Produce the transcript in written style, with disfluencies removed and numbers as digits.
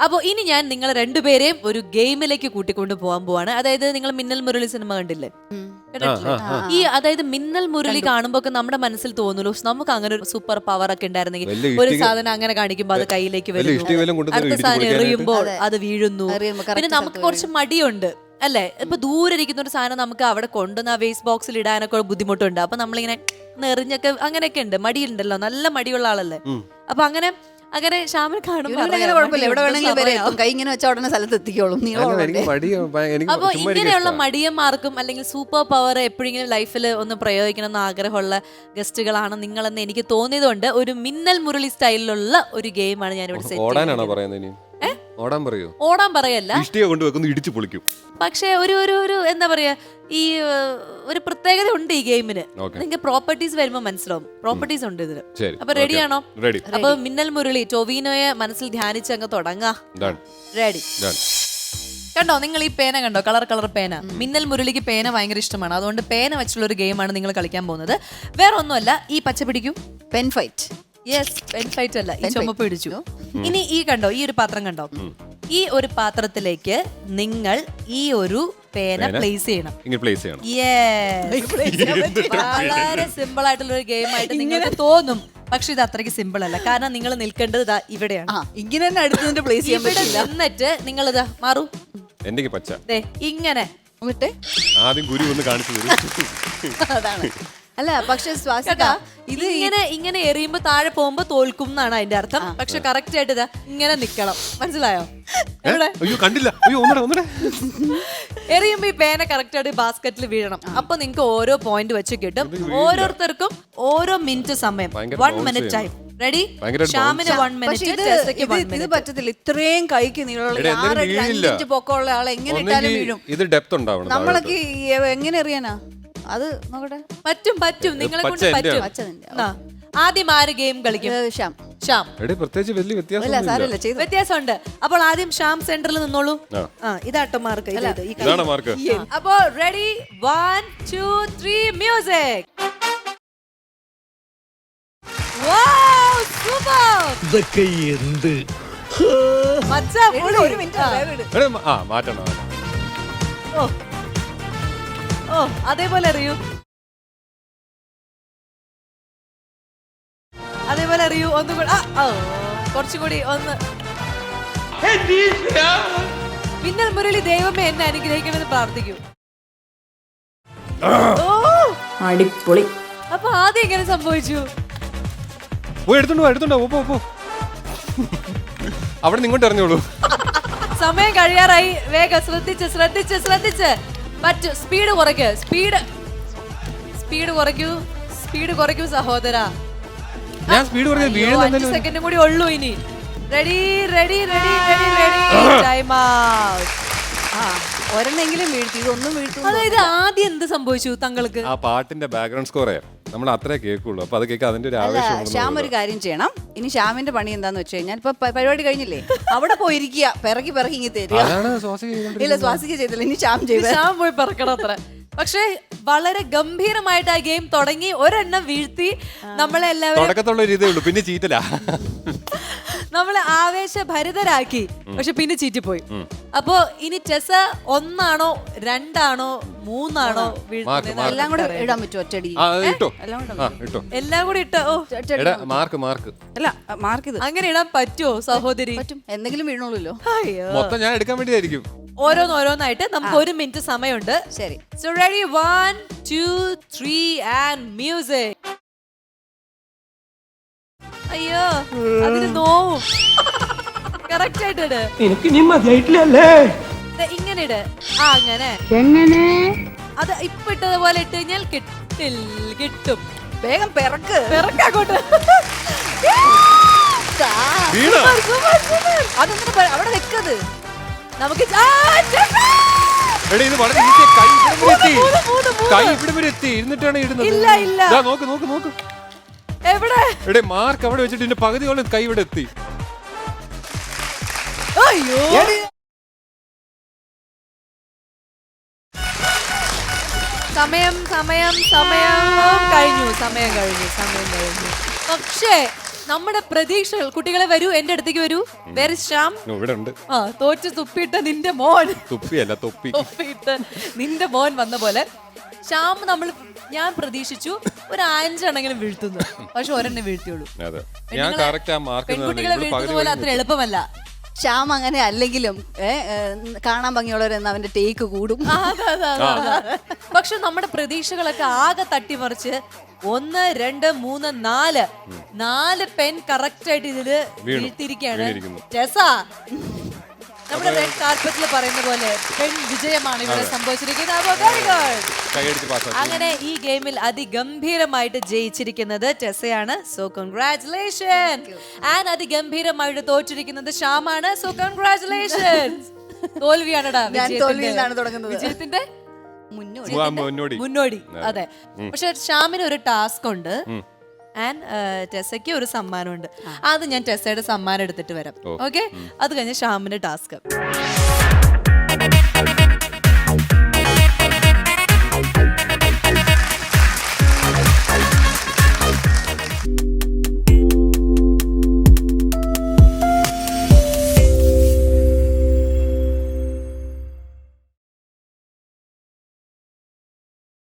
അപ്പൊ ഇനി ഞാൻ നിങ്ങൾ രണ്ടുപേരെയും ഒരു ഗെയിമിലേക്ക് കൂട്ടിക്കൊണ്ട് പോകാൻ പോവാണ്. അതായത് നിങ്ങൾ മിന്നൽ മുരളി സിനിമ കണ്ടില്ലേ? ഈ അതായത് മിന്നൽ മുരളി കാണുമ്പോ നമ്മുടെ മനസ്സിൽ തോന്നുന്നു നമുക്ക് അങ്ങനെ ഒരു സൂപ്പർ പവർ ഒക്കെ ഉണ്ടായിരുന്നെങ്കിൽ ഒരു സാധനം അങ്ങനെ കാണിക്കുമ്പോ അത് കയ്യിലേക്ക് വരുന്നു, അടുത്ത സാധനം എറിയുമ്പോൾ അത് വീഴുന്നു. പിന്നെ നമുക്ക് കുറച്ച് മടിയുണ്ട് അല്ലെ? ഇപ്പൊ ദൂരെ ഇരിക്കുന്ന ഒരു സാധനം നമുക്ക് അവിടെ കൊണ്ടുവന്ന് ആ വേസ്റ്റ് ബോക്സിൽ ഇടാനൊക്കെ ബുദ്ധിമുട്ടുണ്ട്. അപ്പൊ നമ്മളിങ്ങനെ എറിഞ്ഞൊക്കെ അങ്ങനെയൊക്കെ ഉണ്ട്, മടിയുണ്ടല്ലോ, നല്ല മടിയുള്ള ആളല്ലേ. അപ്പൊ അങ്ങനെ ശ്യാമിനെ കാണുമ്പോൾ അപ്പൊ ഇങ്ങനെയുള്ള മടിയന്മാർക്കും അല്ലെങ്കിൽ സൂപ്പർ പവർ എപ്പോഴെങ്കിലും ലൈഫിൽ ഒന്ന് പ്രയോഗിക്കണം എന്ന് ആഗ്രഹമുള്ള ഗസ്റ്റുകളാണ് നിങ്ങളെന്ന് എനിക്ക് തോന്നിയതുകൊണ്ട് ഒരു മിന്നൽ മുരളി സ്റ്റൈലിലുള്ള ഒരു ഗെയിമാണ് ഞാൻ ഇവിടെ സെറ്റ്. ഓടാൻ പറയല്ല, പക്ഷെ ഒരു എന്താ പറയാ, ഈ ഒരു പ്രത്യേകത ഉണ്ട് ഈ ഗെയിമിന്. നിങ്ങൾക്ക് പ്രോപ്പർട്ടീസ് വരുമ്പോ മനസ്സിലാവും. പ്രോപ്പർട്ടീസ് ഉണ്ട് ഇതിന്. അപ്പൊ റെഡിയാണോ? അപ്പൊ മിന്നൽ മുരളി ടോവിനോയെ മനസ്സിൽ ധ്യാനിച്ച് അങ്ങ് തുടങ്ങാ. റെഡി? കണ്ടോ നിങ്ങൾ ഈ പേന കണ്ടോ? കളർ പേന. മിന്നൽ മുരളിക്ക് പേന ഭയങ്കര ഇഷ്ടമാണ്. അതുകൊണ്ട് പേന വെച്ചുള്ള ഒരു ഗെയിമാണ് നിങ്ങൾ കളിക്കാൻ പോകുന്നത്. വേറെ ഒന്നുമല്ല, ഈ പച്ച പിടിക്കൂ, pen fight. Yes, pen fight അല്ല, ഈ ചുമപ്പ് പിടിച്ചു. ഇനി ഈ കണ്ടോ, ഈ ഒരു പാത്രം കണ്ടോ? ഈ ഒരു പാത്രത്തിലേക്ക് നിങ്ങൾ ഈ ഒരു പേന പ്ലേസ് ചെയ്യണം. വളരെ സിമ്പിൾ ആയിട്ടുള്ള ഒരു ഗെയിം ആയിട്ട് നിങ്ങൾക്ക് തോന്നും, പക്ഷെ ഇത് അത്രയ്ക്ക് സിമ്പിൾ അല്ല. കാരണം നിങ്ങൾ നിൽക്കേണ്ടത് ഇവിടെയാണ്. ഇങ്ങനെ തന്നെ അടുത്ത് പ്ലേസ് ചെയ്യാൻ പറ്റില്ല. എന്നിട്ട് നിങ്ങൾ ഇതാ മാറൂ, ഇങ്ങനെ ആദ്യം ഗുരു ഒന്ന് കാണിച്ചു തരും. അതാണ്. അല്ല പക്ഷെ ശ്വാസിക ഇത് ഇങ്ങനെ എറിയുമ്പോ താഴെ പോകുമ്പോ തോൽക്കും എന്നാണ് അതിന്റെ അർത്ഥം. പക്ഷെ കറക്റ്റ് ആയിട്ട് ഇതാ ഇങ്ങനെ നിക്കണം. മനസ്സിലായോ? എറിയുമ്പോ ഈ പേന കറക്റ്റ് ആയിട്ട് ബാസ്കറ്റിൽ വീഴണം. അപ്പൊ നിങ്ങക്ക് ഓരോ പോയിന്റ് വെച്ച് കിട്ടും. ഓരോരുത്തർക്കും ഓരോ മിനിറ്റ് സമയം, 1 minute ടൈം. റെഡി? ശ്യാമിന് 1 minute, ടെസ്സയ്ക്ക് 1 minute. ഇത് പറ്റത്തില്ല, ഇത്രയും കൈക്ക് നീളമുള്ള പൊക്കമുള്ള ആളെ എങ്ങനെ ഇട്ടാലും വീഴും. ഇത് ഡെപ്ത് ഉണ്ടാവണം. നമ്മളൊക്കെ എങ്ങനെ അറിയാനാ? അത് നോക്കട്ടെ. പറ്റും, നിങ്ങളെ കൊണ്ട് പറ്റും. ആദ്യം ആര് ഗെയിം കളിക്കും? ശ്യാം. വ്യത്യാസമുണ്ട്. അപ്പോൾ ആദ്യം ശ്യാം സെന്ററിൽ നിന്നോളൂ. ഇതാട്ടോ മാർക്ക്. അപ്പോ റെഡി, 1 2 3 മ്യൂസിക്. അതേപോലെ അറിയൂ, ഒന്നും കൂടി, കുറച്ചുകൂടി ഒന്ന്. മിന്നൽ മുരളി ദൈവമേ എന്നെ അനുഗ്രഹിക്കണമെന്ന് പ്രാർത്ഥിക്കൂ. അടിപൊളി. അപ്പൊ ആദ്യം എങ്ങനെ സംഭവിച്ചു? അവിടെ ഇങ്ങോട്ട് അറിഞ്ഞോളൂ. സമയം കഴിയാറായി. വേഗം ശ്രദ്ധിച്ച് പറ്റൂ. സ്പീഡ് കുറയ്ക്കൂ സഹോദര. ഞാൻ സ്പീഡ് 5 സെക്കൻഡ് കൂടി ഉള്ളൂ ഇനി. റെഡി? Time out. ഒരെണ്ണെങ്കിലും വീഴ്ത്തി, ഇതൊന്നും വീഴ്ത്തു. അതായത് ആദ്യം എന്ത് സംഭവിച്ചു തങ്ങൾക്ക്? ആ പാട്ടിന്റെ ബാക്ക്ഗ്രൗണ്ട് സ്കോർ നമ്മൾ അത്രേ കേൾക്കുള്ളൂ. അപ്പൊ അത് കേൾക്കാൻ അതിന്റെ ഒരു ആവേശം. ശ്യാം ഒരു കാര്യം ചെയ്യണം. ഇനി ശ്യാമിന്റെ പണി എന്താന്ന് വെച്ച് കഴിഞ്ഞാൽ, ഇപ്പൊ പരിപാടി കഴിഞ്ഞില്ലേ, അവിടെ പോയിരിക്കുക, പിറക്കി ഇങ്ങി തരിക. ഇല്ല, ശ്വാസിക ചെയ്തില്ല, ഇനി ശ്യാം പോയി പിറക്കണം അത്ര. പക്ഷെ വളരെ ഗംഭീരമായിട്ട് ആ ഗെയിം തുടങ്ങി. ഒരെണ്ണം വീഴ്ത്തി നമ്മളെല്ലാവരും തുടക്കത്തുള്ള ഒരു ഇതേ ഉള്ളൂ, പിന്നെ ചീറ്റല. നമ്മളെ ആവേശഭരിതരാക്കി, പക്ഷെ പിന്നെ ചീറ്റിപ്പോയി. അപ്പൊ ഇനി ടെസ 1 ആണോ 2 ആണോ 3 ആണോ വീഴുന്നത്? എല്ലാം കൂടെ ഇടാൻ പറ്റുമോ? ഒറ്റടി എല്ലാം കൂടി ഇട്ടോ? അല്ല മാർക്ക് ഇത് അങ്ങനെ ഇടാൻ പറ്റുമോ സഹോദരി? പറ്റും, എന്തെങ്കിലും വീണോളൂല്ലോ. മൊത്തം ഞാൻ എടുക്കാൻ വേണ്ടിയായിരിക്കും. ഓരോന്നായിട്ട് നമുക്ക് 1 minute സമയമുണ്ട്. ശരി. So ready, 1 2 3 and music. അയ്യോ, അതിന് നോവും. കറക്റ്റ് ആയിട്ട് ഇട്. ഇങ്ങനെ ഇട്. അങ്ങനെ അത് ഇപ്പൊ ഇട്ടതുപോലെ ഇട്ട് കഴിഞ്ഞാൽ കിട്ടും. വേഗം പിറക്കോട്ട്. അതൊന്നും അവിടെ വെക്കത്. നമുക്ക് എവിടെ മാർക്ക് അവിടെ വെച്ചിട്ട് ഇതിന്റെ പകുതിയോളം കൈ ഇവിടെ എത്തി. അയ്യോ, സമയം കഴിഞ്ഞു. പക്ഷേ നമ്മുടെ പ്രതീക്ഷകൾ കുട്ടികളെ വരൂ എന്റെ അടുത്തേക്ക് വരൂ. വേറെ ശ്യാം ഇവിടെ ഉണ്ട്. തോറ്റ് തുപ്പിട്ട നിന്റെ മോൻ തുപ്പിയല്ല തൊപ്പി. തുപ്പിയിട്ട് നിന്റെ മോൻ വന്ന പോലെ ശ്യാം ഞാൻ പ്രതീക്ഷിച്ചു ഒരു 5 എണ്ണെങ്കിലും വീഴ്ത്തുന്നു, പക്ഷെ ഒരെണ്ണം വീഴ്ത്തിയുള്ളൂ. അതെ, ഞാൻ കറക്റ്റ് ആ മാർക്ക് പെൺകുട്ടികളെ വീഴ്ത്തുന്ന പോലെ അത്ര എളുപ്പമല്ല. ശ്യാം അങ്ങനെ അല്ലെങ്കിലും കാണാൻ ഭംഗിയുള്ളവരെന്ന് അവന്റെ ടേക്ക് കൂടും. പക്ഷെ നമ്മുടെ പ്രതീക്ഷകളൊക്കെ ആകെ തട്ടിമറിച്ച് 1 2 3 4 പെൻ കറക്റ്റ് ആയിട്ട് ഇതില് വീഴ്ത്തിയിരിക്കുകയാണ്. ടെസ നമ്മുടെ റെഡ് കാർപ്പറ്റിൽ പറയുന്ന പോലെ പെൺ വിജയമാണ് ഇവിടെ സംഭവിച്ചിരിക്കുന്നത്. അങ്ങനെ ഈ ഗെയിമിൽ അതിഗംഭീരമായിട്ട് ജയിച്ചിരിക്കുന്നത് ടെസയാണ്. So congratulation. ആൻഡ് അതിഗംഭീരമായിട്ട് തോറ്റിരിക്കുന്നത് ശ്യാമാണ്. So congratulation. തോൽവിയാണടാ വിജയത്തിന്റെ മുന്നോടി. അതെ, പക്ഷെ ശ്യാമിന് ഒരു ടാസ്ക് ഉണ്ട് ആൻഡ് ടെസയ്ക്ക് ഒരു സമ്മാനമുണ്ട്. അത് ഞാൻ ടെസയുടെ സമ്മാനം എടുത്തിട്ട് വരാം. ഓക്കെ, അത് കഴിഞ്ഞ് ശ്യാമിന്റെ ടാസ്ക്.